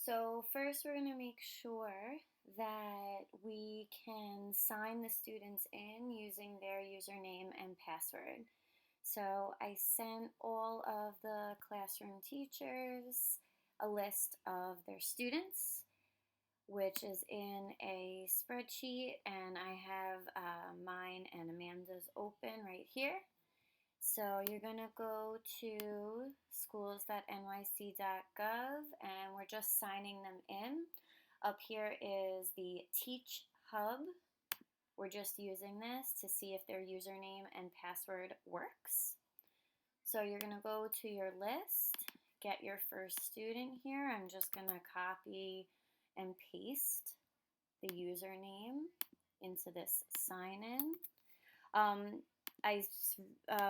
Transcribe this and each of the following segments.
So first we're going to make sure that we can sign the students in using their username and password. So I sent all of the classroom teachers a list of their students, which is in a spreadsheet, and I have mine and Amanda's open right here. So you're going to go to schools.nyc.gov and we're just signing them in. Up here is the TeachHub. We're just using this to see if their username and password works. So you're going to go to your list, get your first student here. I'm just going to copy and paste the username into this sign in.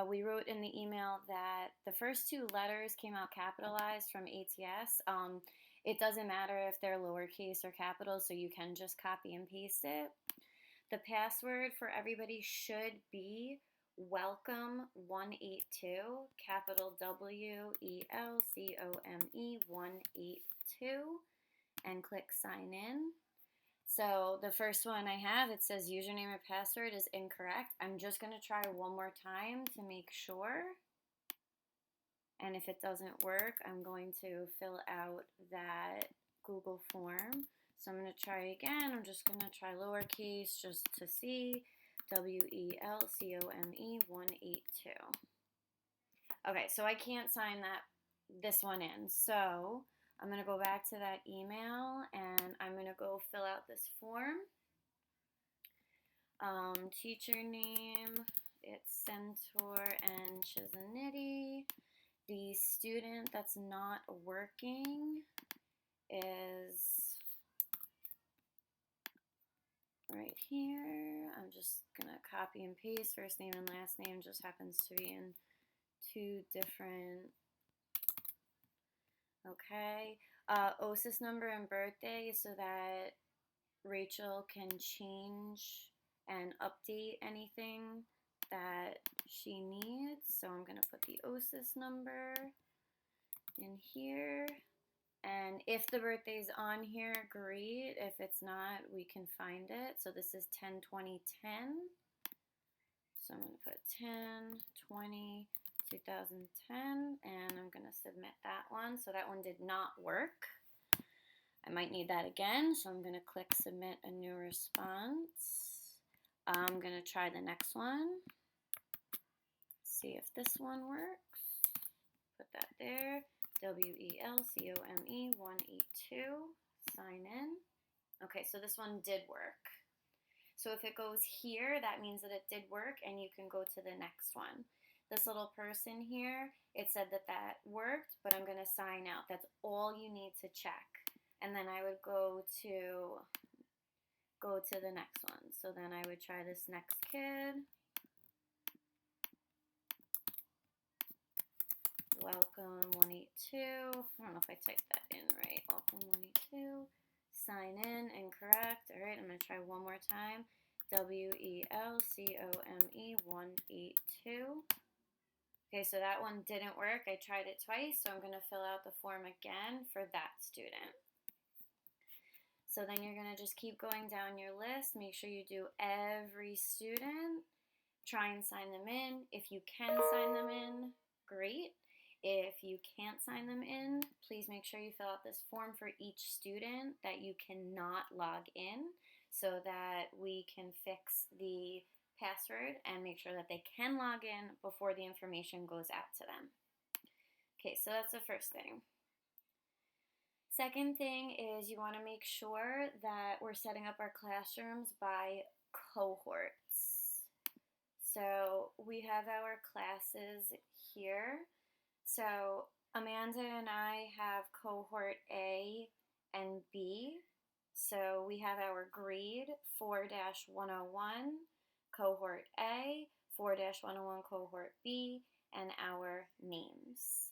We wrote in the email that the first two letters came out capitalized from ATS. It doesn't matter if they're lowercase or capital, so you can just copy and paste it. The password for everybody should be welcome182, capital WELCOME 182, and click sign in. So the first one I have, it says username or password is incorrect. I'm just going to try one more time to make sure. And if it doesn't work, I'm going to fill out that Google form. So I'm going to try again. I'm just going to try lowercase just to see. WELCOME 182. Okay, so I can't sign this one in. So I'm going to go back to that email and I'm going to go fill out this form. Teacher name, it's Centaur and Chisanity. The student that's not working is right here. I'm just going to copy and paste. First name and last name just happens to be in two different. Okay, OSIS number and birthday so that Rachel can change and update anything that she needs. So I'm going to put the OSIS number in here. And if the birthday's on here, great. If it's not, we can find it. So this is 10/20/10. So I'm going to put 10/20/2010, and I'm going to submit that one. So that one did not work. I might need that again, so I'm going to click submit a new response. I'm going to try the next one. See if this one works. Put that there. WELCOME 182. Sign in. Okay, so this one did work. So if it goes here, that means that it did work and you can go to the next one. This little person here, it said that that worked, but I'm going to sign out. That's all you need to check. And then I would go to the next one. So then I would try this next kid. Welcome 182. I don't know if I typed that in right. Welcome 182. Sign in, incorrect. All right, I'm going to try one more time. WELCOME 182. Okay, so that one didn't work. I tried it twice, so I'm going to fill out the form again for that student. So then you're going to just keep going down your list. Make sure you do every student. Try and sign them in. If you can sign them in, great. If you can't sign them in, please make sure you fill out this form for each student that you cannot log in so that we can fix the password and make sure that they can log in before the information goes out to them. Okay, so that's the first thing. Second thing is you want to make sure that we're setting up our classrooms by cohorts. So we have our classes here. So Amanda and I have cohort A and B. So we have our grade 4-101, cohort A, 4-101, cohort B, and our names.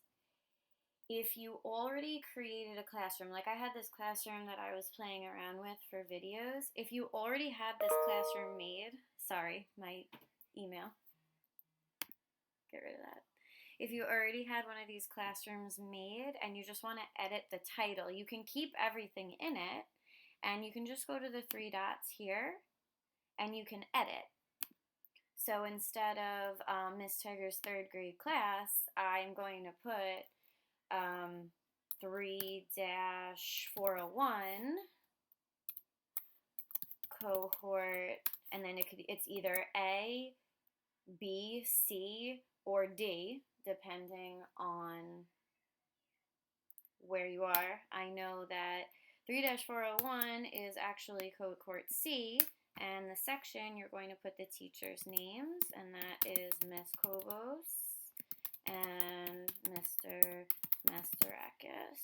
If you already created a classroom, like I had this classroom that I was playing around with for videos, if you already had this classroom made, sorry, my email, get rid of that. If you already had one of these classrooms made and you just want to edit the title, you can keep everything in it, and you can just go to the three dots here and you can edit. So instead of Miss Tiger's third grade class, I'm going to put 3-401 cohort, and then it's either A, B, C, or D, depending on where you are. I know that 3-401 is actually cohort C, and the section you're going to put the teacher's names, and that is Miss Kobos and Mr. Masterakis.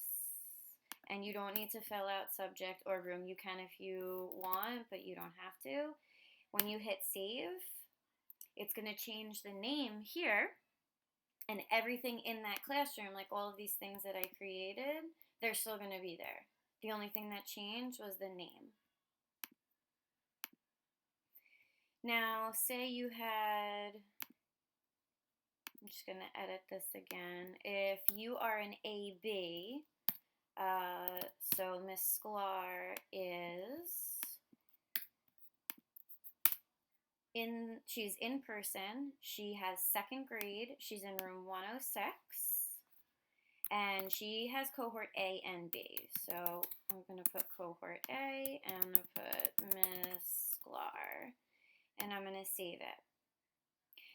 And you don't need to fill out subject or room. You can if you want, but you don't have to. When you hit save, it's going to change the name here, and everything in that classroom, like all of these things that I created, they're still going to be there. The only thing that changed was the name. Now, say you had, I'm just going to edit this again. If you are an AB, so Miss Sklar is she's in person. She has second grade. She's in room 106. And she has cohort A and B. So I'm going to put cohort A, and I'm going to put Miss Sklar. And I'm going to save it.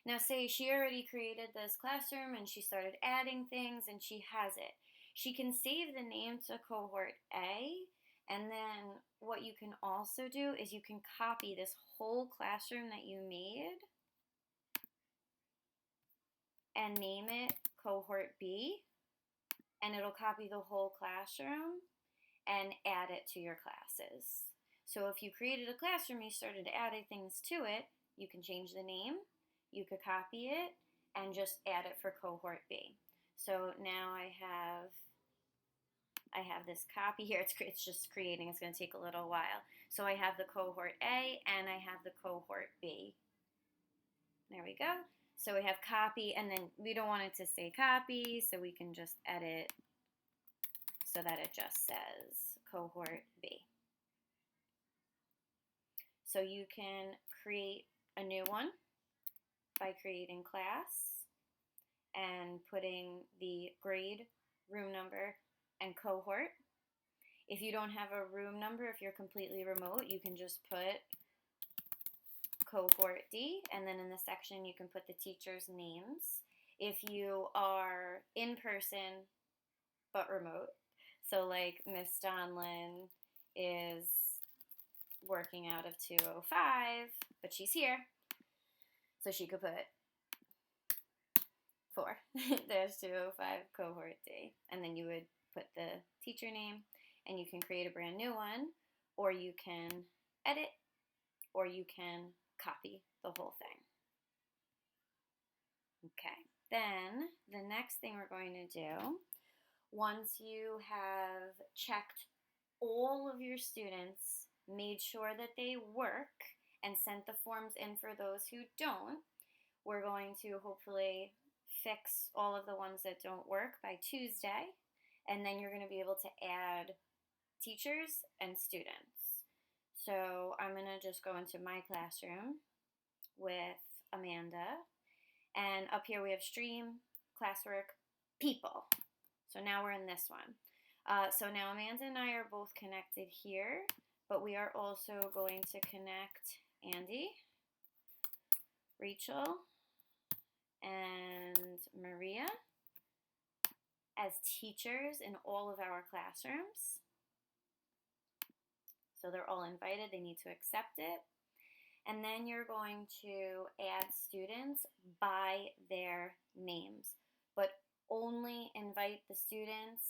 Now say she already created this classroom and she started adding things and she has it. She can save the name to cohort A, and then what you can also do is you can copy this whole classroom that you made and name it cohort B, and it'll copy the whole classroom and add it to your classes. So if you created a classroom, you started adding things to it, you can change the name, you could copy it, and just add it for cohort B. So now I have this copy here. It's just creating. It's going to take a little while. So I have the cohort A and I have the cohort B. There we go. So we have copy, and then we don't want it to say copy, so we can just edit so that it just says cohort B. So you can create a new one by creating class and putting the grade, room number, and cohort. If you don't have a room number, if you're completely remote, you can just put cohort D, and then in the section you can put the teacher's names. If you are in person but remote, so like Miss Donlin is working out of 205, but she's here, so she could put 4-205 cohort D, and then you would put the teacher name, and you can create a brand new one, or you can edit, or you can copy the whole thing. Okay, then the next thing we're going to do, once you have checked all of your students, made sure that they work, and sent the forms in for those who don't, we're going to hopefully fix all of the ones that don't work by Tuesday, and then you're going to be able to add teachers and students. So I'm going to just go into my classroom with Amanda, and up here we have stream, classwork, people. So now we're in this one. So now Amanda and I are both connected here, but we are also going to connect Andy, Rachel, and Maria as teachers in all of our classrooms. So they're all invited, they need to accept it. And then you're going to add students by their names, but only invite the students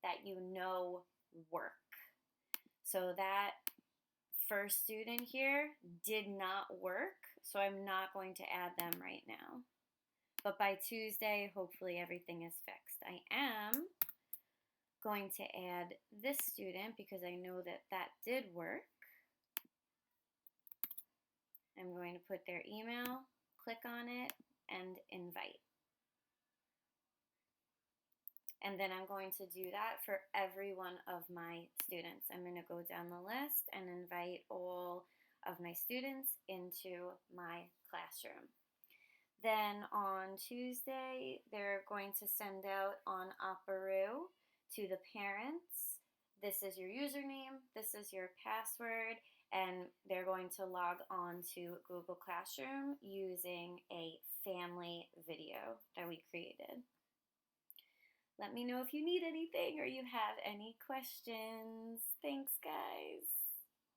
that you know work. So that first student here did not work, so I'm not going to add them right now. But by Tuesday, hopefully everything is fixed. I am going to add this student because I know that that did work. I'm going to put their email, click on it, and invite. And then I'm going to do that for every one of my students. I'm going to go down the list and invite all of my students into my classroom. Then on Tuesday, they're going to send out on Aparoo to the parents. This is your username, this is your password, and they're going to log on to Google Classroom using a family video that we created. Let me know if you need anything or you have any questions. Thanks, guys.